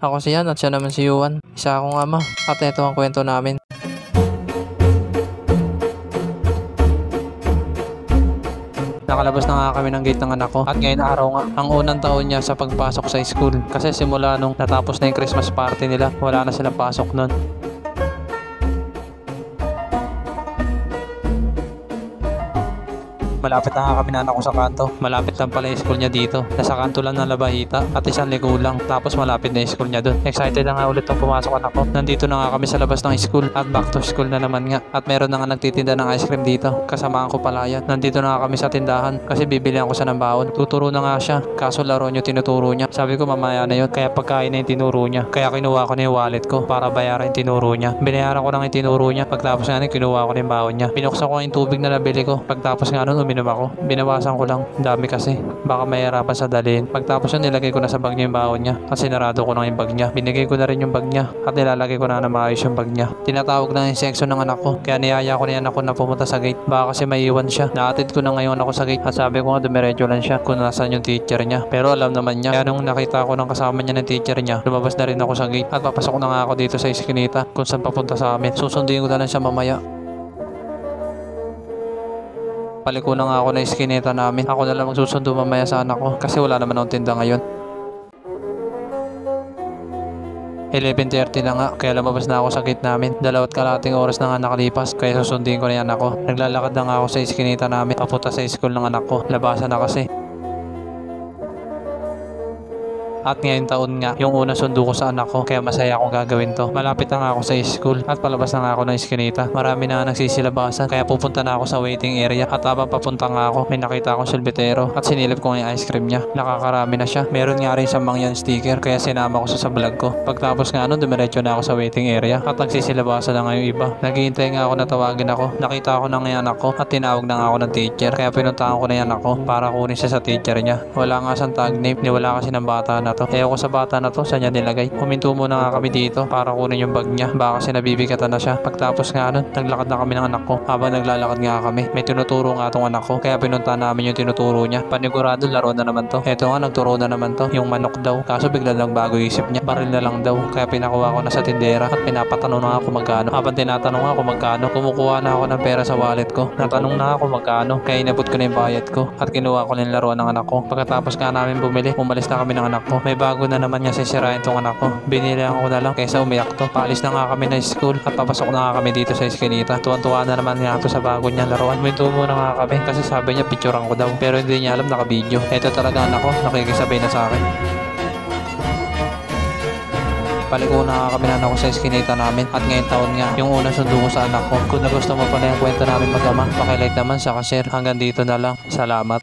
Ako si Yan at siya naman si Yuan. Isa akong ama at ito ang kwento namin. Nakalabas na nga kami ng gate ng anak ko at ngayon araw nga ang unang taon niya sa pagpasok sa school. Kasi simula nung natapos na yung Christmas party nila, wala na silang pasok nun. Malapit na nga kami na anak ko sa kanto. Malapit lang pala yung school niya dito. Nasa kanto lang ng Labahita at isang ligo lang. Tapos malapit na yung school niya dun. Excited na nga ulit nung pumasok anak ko. Nandito na nga kami sa labas ng school at back to school na naman nga. At meron na nga nagtitinda ng ice cream dito. Kasamaan ko pala yan. Nandito na nga kami sa tindahan kasi bibilihan ko siya ng baon. Tuturo na nga siya. Kaso laro niyo tinuturo niya. Sabi ko mamaya na yun. Kaya pagkain na yung tinuro niya. Kaya kinuha ko na yung wallet ko para bayaran yung tinuro niya. Binayaran ko na yung tinuro niya. Pagtapos nga kinuha ko na yung baon niya. Binuksan ko yung tubig na nabili ko. Pagtapos nga nun uminom ako. Binawasan ko lang. Dami kasi. Baka mahirapan sa dalhin. Pagtapos yun, nilagay ko na sa bag niya yung baon niya. At sinarado ko na yung bag niya. Binigay ko na rin yung bag niya. At nilalagay ko na maayos yung bag niya. Tinatawag na yung section ng anak ko. Kaya niyaya ko na yung anak ko na pumunta sa gate. Baka kasi maiiwan siya. Naatid ko na ngayon ako sa gate. At sabi ko nga dumiretso lang siya kung nasaan yung teacher niya. Pero alam naman niya. Kaya nung nakita ko ng kasama niya ng teacher niya, lumabas na rin ako sa gate. At papasok na nga ako dito sa iskinita kung saan papunta sa amin. Susundin ko na lang siya mamaya. Paliko na nga ako na iskinita namin. Ako na lang magsusundo mamaya sa anak ko kasi wala naman akong tinda ngayon. 11:30 na nga kaya lumabas na ako sa gate namin. 2.5 oras na nga nakalipas kaya susundin ko na yung anak ko. Naglalakad na nga ako sa iskinita namin papunta sa school ng anak ko. Labasan na kasi. At ngayong taon nga, yung una sundo ko sa anak ko, kaya masaya akong gagawin to. Malapit na nga ako sa school at palabas na nga ako ng iskinita. Marami na nga nagsisilabasan, kaya pupunta na ako sa waiting area. At habang papunta nga ako, may nakita akong silbitero at sinilip ko nga yung ice cream niya. Nakakarami na siya. Meron nga rin siyang mangyan sticker, kaya sinama ko sa vlog ko. Pagtapos nga nun, dumiretso na ako sa waiting area at nagsisilabasan na nga yung iba. Naghihintay nga ako na tawagin ako. Nakita ko na nga yung anak ko at tinawag na nga ako ng teacher. Kaya pinuntahan ko na yung anak ko para kunin siya sa teacher niya. Wala nga siyang tag name, ni wala kasi ng bata na to. Ewan ko sa bata na to, saan niya nilagay. Huminto muna nga kami dito para kunin yung bag niya. Baka kasi nabibigatan na siya. Pagtapos nga nun, naglakad na kami ng anak ko. Habang naglalakad nga kami, may tinuturo nga tong anak ko. Kaya pinunta namin yung tinuturo niya. Panigurado, laro na naman to. Eto nga, nagturo na naman to. Yung manok daw. Kaso bigla lang bago isip niya. Baril na lang daw. Kaya pinakuha ko na sa tindera at pinapatanong na nga kung magkano. Habang tinatanong nga kung magkano, kumukuha na ako ng pera sa wallet ko. Natanong na ako magkano. Kaya inabot ko na yung bayad ko. At kinuha ko na yung laruan ng anak ko. Pagkatapos nga namin bumili, umalis na kami ng anak ko. May bago na naman niya sisirain tong anak ko. Binilang ko na lang kaysa umiyak to. Paalis na nga kami na school at papasok na nga kami dito sa iskinita. Tuwan-tuwa na naman nga to sa bago niya laruan. Minto muna nga kami kasi sabi niya picturean ko daw. Pero hindi niya alam naka-video. Ito talaga anak ko, nakikisabay na sa akin. Paliko na nga kami na anak ko sa iskinita namin at ngayong taon nga yung unang sundo ko sa anak ko. Kung nagustuhan mo pa na yung kwento namin mag-ama, pakilike naman sa share. Hanggang dito na lang. Salamat.